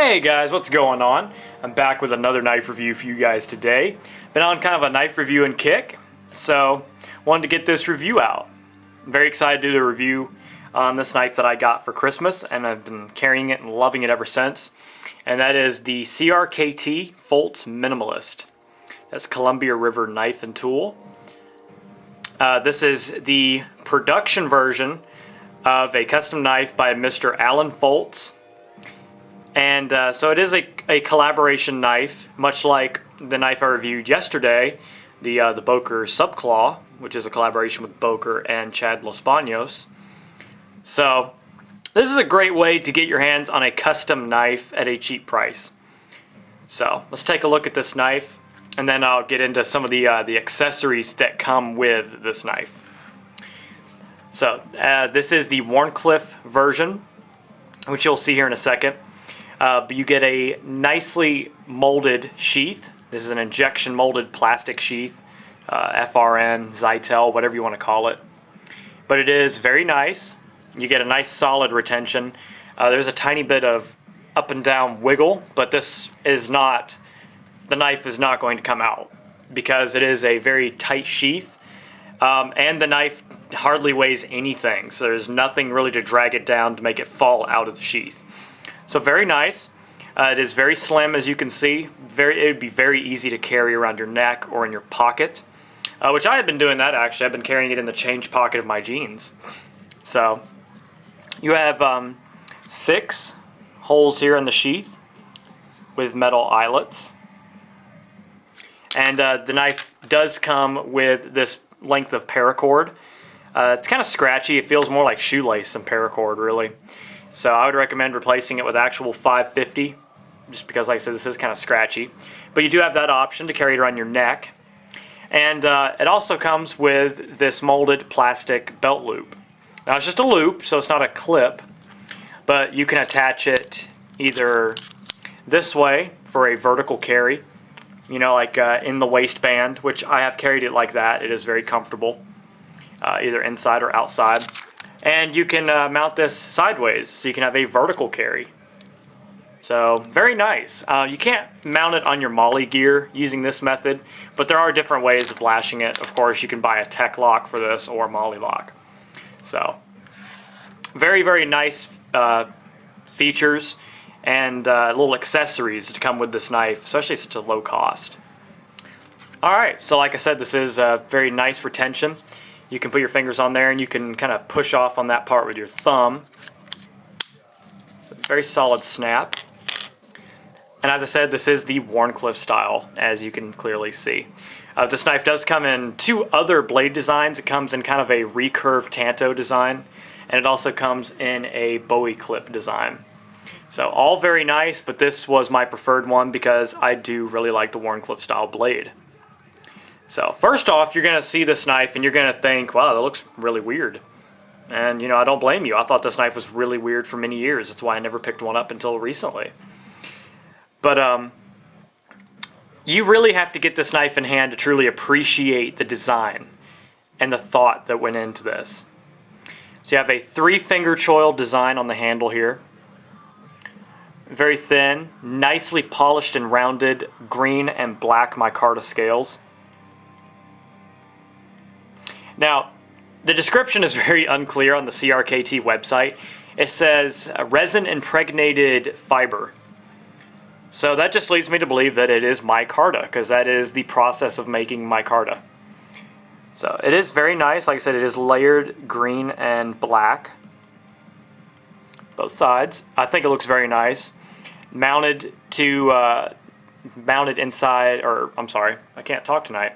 Hey guys, what's going on? I'm back with another knife review for you guys today. Been on kind of a knife reviewing kick, so wanted to get this review out. I'm very excited to do a review on this knife that I got for Christmas, and I've been carrying it and loving it ever since. And that is the CRKT Folts Minimalist. That's Columbia River knife and tool. This is the production version of a custom knife by Mr. Alan Folts. And so it is a collaboration knife, much like the knife I reviewed yesterday, the Boker Subclaw, which is a collaboration with Boker and Chad Los Banos. So this is a great way to get your hands on a custom knife at a cheap price. So let's take a look at this knife, and then I'll get into some of the accessories that come with this knife. So this is the Wharncliffe version, which you'll see here in a second. But you get a nicely molded sheath. This is an injection molded plastic sheath, FRN, Zytel, whatever you want to call it. But it is very nice. You get a nice solid retention. There's a tiny bit of up and down wiggle, but this is not, the knife is not going to come out because it is a very tight sheath. And the knife hardly weighs anything, so there's nothing really to drag it down to make it fall out of the sheath. So very nice. It is very slim, as you can see. It would be very easy to carry around your neck or in your pocket, which I have been doing that actually. I've been carrying it in the change pocket of my jeans. So you have 6 holes here in the sheath with metal eyelets. And the knife does come with this length of paracord. It's kind of scratchy. It feels more like shoelace than paracord, really. So I would recommend replacing it with actual 550, just because, like I said, this is kind of scratchy. But you do have that option to carry it around your neck. And it also comes with this molded plastic belt loop. Now it's just a loop, so it's not a clip, but you can attach it either this way for a vertical carry, you know, like in the waistband, which I have carried it like that. It is very comfortable, either inside or outside. And you can mount this sideways, so you can have a vertical carry. So, very nice. You can't mount it on your molly gear using this method, but there are different ways of lashing it. Of course, you can buy a tech lock for this or a molly lock. So, very, very nice features and little accessories to come with this knife, especially at such a low cost. Alright, so like I said, this is a very nice retention. You can put your fingers on there and you can kind of push off on that part with your thumb. It's a very solid snap. And as I said, this is the Wharncliffe style, as you can clearly see. This knife does come in 2 other blade designs. It comes in kind of a recurved Tanto design, and it also comes in a Bowie clip design. So all very nice, but this was my preferred one because I do really like the Wharncliffe style blade. So first off, you're going to see this knife and you're going to think, wow, that looks really weird. And you know, I don't blame you. I thought this knife was really weird for many years. That's why I never picked one up until recently. But you really have to get this knife in hand to truly appreciate the design and the thought that went into this. So you have a 3-finger choil design on the handle here. Very thin, nicely polished and rounded green and black micarta scales. Now, the description is very unclear on the CRKT website. It says resin-impregnated fiber. So that just leads me to believe that it is micarta, because that is the process of making micarta. So it is very nice. Like I said, it is layered green and black. Both sides. I think it looks very nice. Mounted inside, or I'm sorry, I can't talk tonight.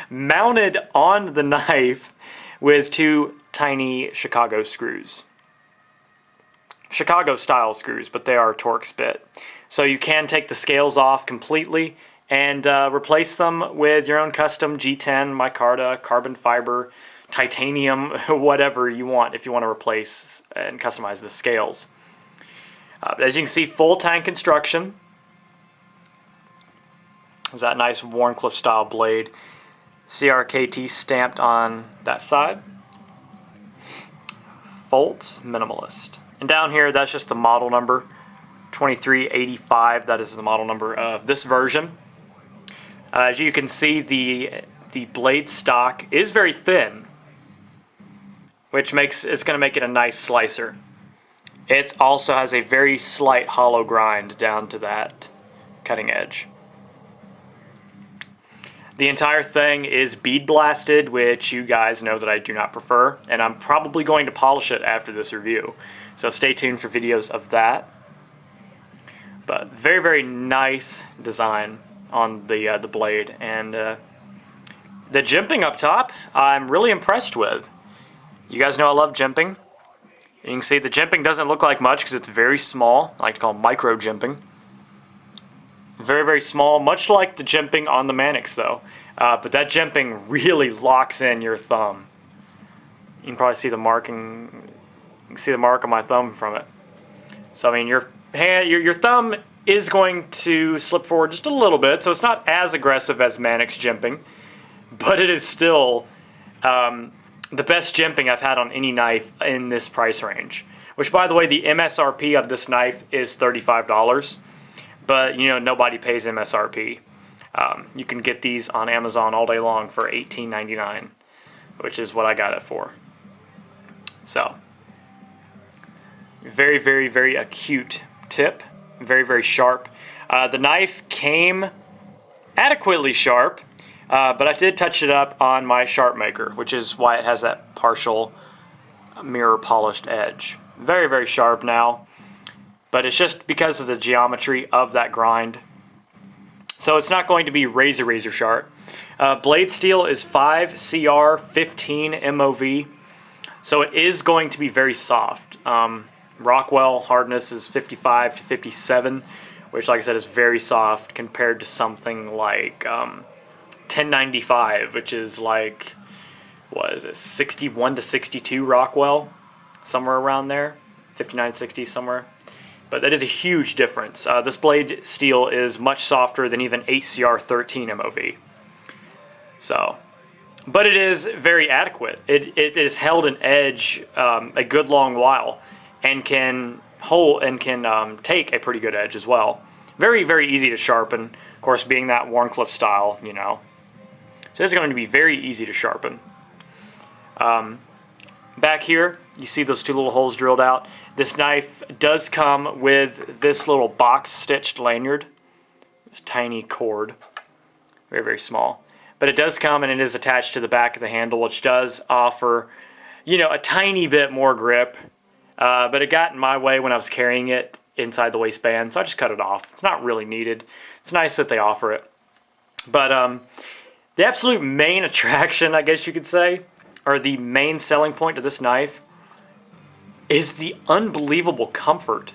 Mounted on the knife with 2 tiny Chicago screws. Chicago style screws, but they are Torx bit. So you can take the scales off completely and replace them with your own custom G10, micarta, carbon fiber, titanium, whatever you want if you want to replace and customize the scales. As you can see, full tank construction. There's that nice Wharncliffe style blade. CRKT stamped on that side. Folts Minimalist. And down here, that's just the model number. 2385. That is the model number of this version. As you can see, the blade stock is very thin, which it's going to make it a nice slicer. It also has a very slight hollow grind down to that cutting edge. The entire thing is bead blasted, which you guys know that I do not prefer, and I'm probably going to polish it after this review. So stay tuned for videos of that. But very, very nice design on the blade, and the jimping up top I'm really impressed with. You guys know I love jimping. You can see the jimping doesn't look like much because it's very small. I like to call it micro jimping. Very, very small, much like the jimping on the Mannix though. But that jimping really locks in your thumb. You can probably see the marking. You can see the mark on my thumb from it. So I mean, your thumb is going to slip forward just a little bit, so it's not as aggressive as Mannix jimping, but it is still the best jimping I've had on any knife in this price range. Which, by the way, the MSRP of this knife is $35. But, you know, nobody pays MSRP. You can get these on Amazon all day long for $18.99, which is what I got it for. So, very, very, very acute tip. Very, very sharp. The knife came adequately sharp, but I did touch it up on my sharp maker, which is why it has that partial mirror polished edge. Very, very sharp now. But it's just because of the geometry of that grind. So it's not going to be razor, razor sharp. Blade steel is 5CR15 MOV. So it is going to be very soft. Rockwell hardness is 55 to 57, which, like I said, is very soft compared to something like 1095, which is like, what is it, 61 to 62 Rockwell? Somewhere around there. 59, 60, somewhere. But that is a huge difference. This blade steel is much softer than even 8CR13 MOV. So, but it is very adequate. It is held an edge a good long while, and can hold and can take a pretty good edge as well. Very, very easy to sharpen. Of course, being that Wharncliffe style, you know. So it's going to be very easy to sharpen. Back here, you see those two little holes drilled out. This knife does come with this little box stitched lanyard. This tiny cord. Very, very small. But it does come, and it is attached to the back of the handle, which does offer, you know, a tiny bit more grip. But it got in my way when I was carrying it inside the waistband, so I just cut it off. It's not really needed. It's nice that they offer it. But the absolute main attraction, I guess you could say, or the main selling point of this knife, is the unbelievable comfort,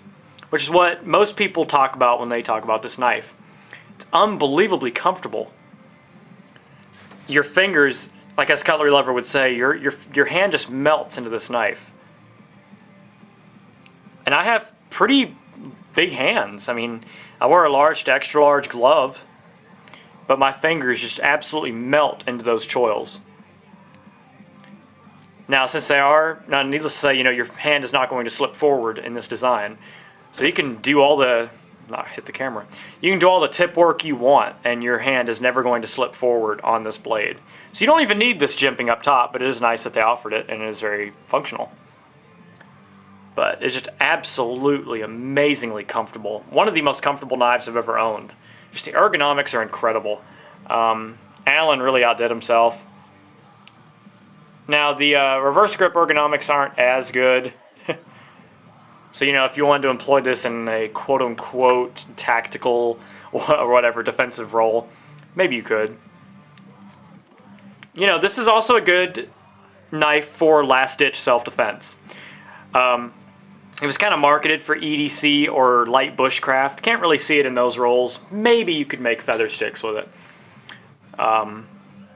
which is what most people talk about when they talk about this knife. It's unbelievably comfortable. Your fingers, like as cutlery lover would say, your hand just melts into this knife. And I have pretty big hands. I mean, I wear a large to extra large glove, but my fingers just absolutely melt into those choils. Now, since they are, now needless to say, you know, your hand is not going to slip forward in this design. So you can do all the, not hit the camera, you can do all the tip work you want, and your hand is never going to slip forward on this blade. So you don't even need this jimping up top, but it is nice that they offered it, and it is very functional. But it's just absolutely amazingly comfortable. One of the most comfortable knives I've ever owned. Just the ergonomics are incredible. Alan really outdid himself. Now, the reverse grip ergonomics aren't as good. So, you know, if you wanted to employ this in a quote-unquote tactical or whatever defensive role, maybe you could. You know, this is also a good knife for last-ditch self-defense. It was kind of marketed for EDC or light bushcraft. Can't really see it in those roles. Maybe you could make feather sticks with it.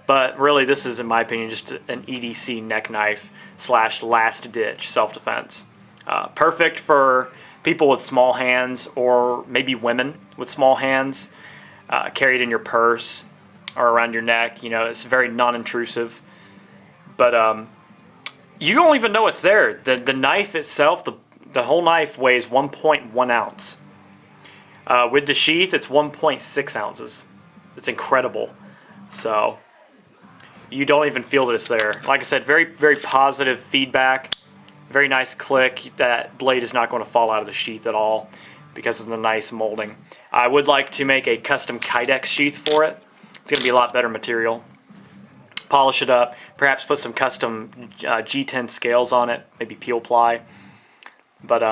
But really, this is, in my opinion, just an EDC neck knife / last-ditch self-defense. Perfect for people with small hands, or maybe women with small hands. Carry it in your purse or around your neck. You know, it's very non-intrusive. But you don't even know it's there. The knife itself, the whole knife weighs 1.1 ounce. With the sheath, it's 1.6 ounces. It's incredible. So you don't even feel this there. Like I said, very, very positive feedback. Very nice click. That blade is not going to fall out of the sheath at all because of the nice molding. I would like to make a custom Kydex sheath for it. It's going to be a lot better material. Polish it up, perhaps put some custom G10 scales on it, maybe peel ply. But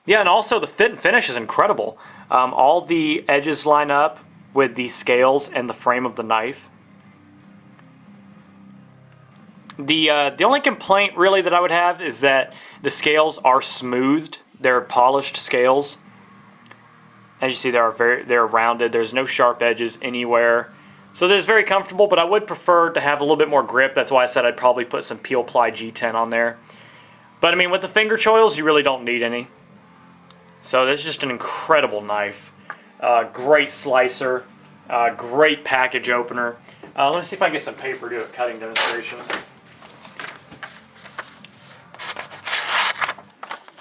yeah, and also the fit and finish is incredible. All the edges line up with the scales and the frame of the knife. The only complaint really that I would have is that the scales are smoothed. They're polished scales. As you see, they're rounded. There's no sharp edges anywhere. So this is very comfortable, but I would prefer to have a little bit more grip. That's why I said I'd probably put some peel ply G10 on there. But I mean, with the finger choils, you really don't need any. So this is just an incredible knife. Great slicer. Great package opener. Let me see if I can get some paper to do a cutting demonstration.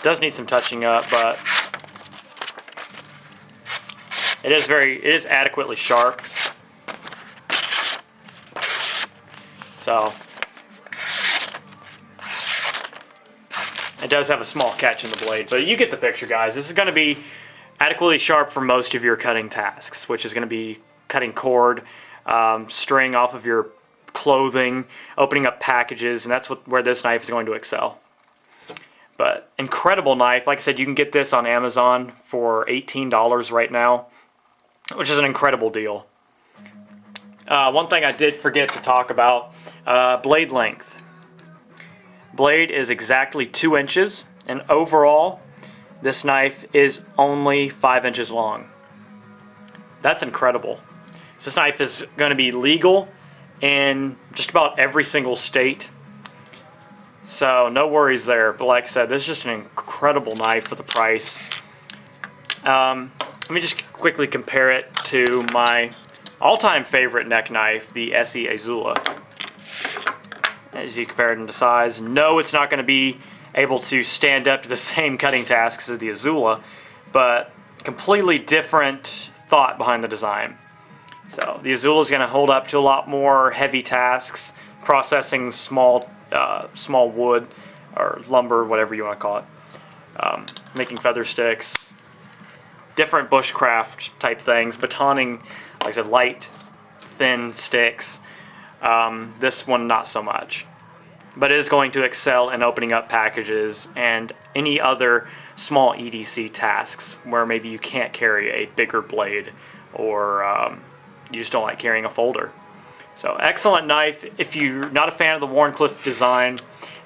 Does need some touching up, but it is adequately sharp. So it does have a small catch in the blade, but you get the picture, guys. This is going to be adequately sharp for most of your cutting tasks, which is going to be cutting cord, string off of your clothing, opening up packages, and that's where this knife is going to excel. But incredible knife. Like I said, you can get this on Amazon for $18 right now, which is an incredible deal. One thing I did forget to talk about, blade length. Blade is exactly 2 inches, and overall, this knife is only 5 inches long. That's incredible. So this knife is going to be legal in just about every single state. So no worries there, but like I said, this is just an incredible knife for the price. Let me just quickly compare it to my all-time favorite neck knife, the SE Azula. As you compare it into size, no, it's not going to be able to stand up to the same cutting tasks as the Azula, but completely different thought behind the design. So the Azula is going to hold up to a lot more heavy tasks, processing small wood or lumber, whatever you want to call it, making feather sticks, different bushcraft type things, batoning, like I said, light, thin sticks. This one not so much, but it is going to excel in opening up packages and any other small EDC tasks where maybe you can't carry a bigger blade or you just don't like carrying a folder. So excellent knife. If you're not a fan of the Wharncliffe design,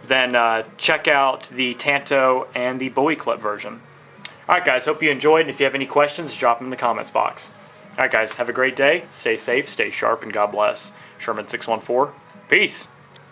then check out the Tanto and the Bowie clip version. Alright guys, hope you enjoyed, and if you have any questions, drop them in the comments box. Alright guys, have a great day, stay safe, stay sharp, and God bless. Sherman614, peace!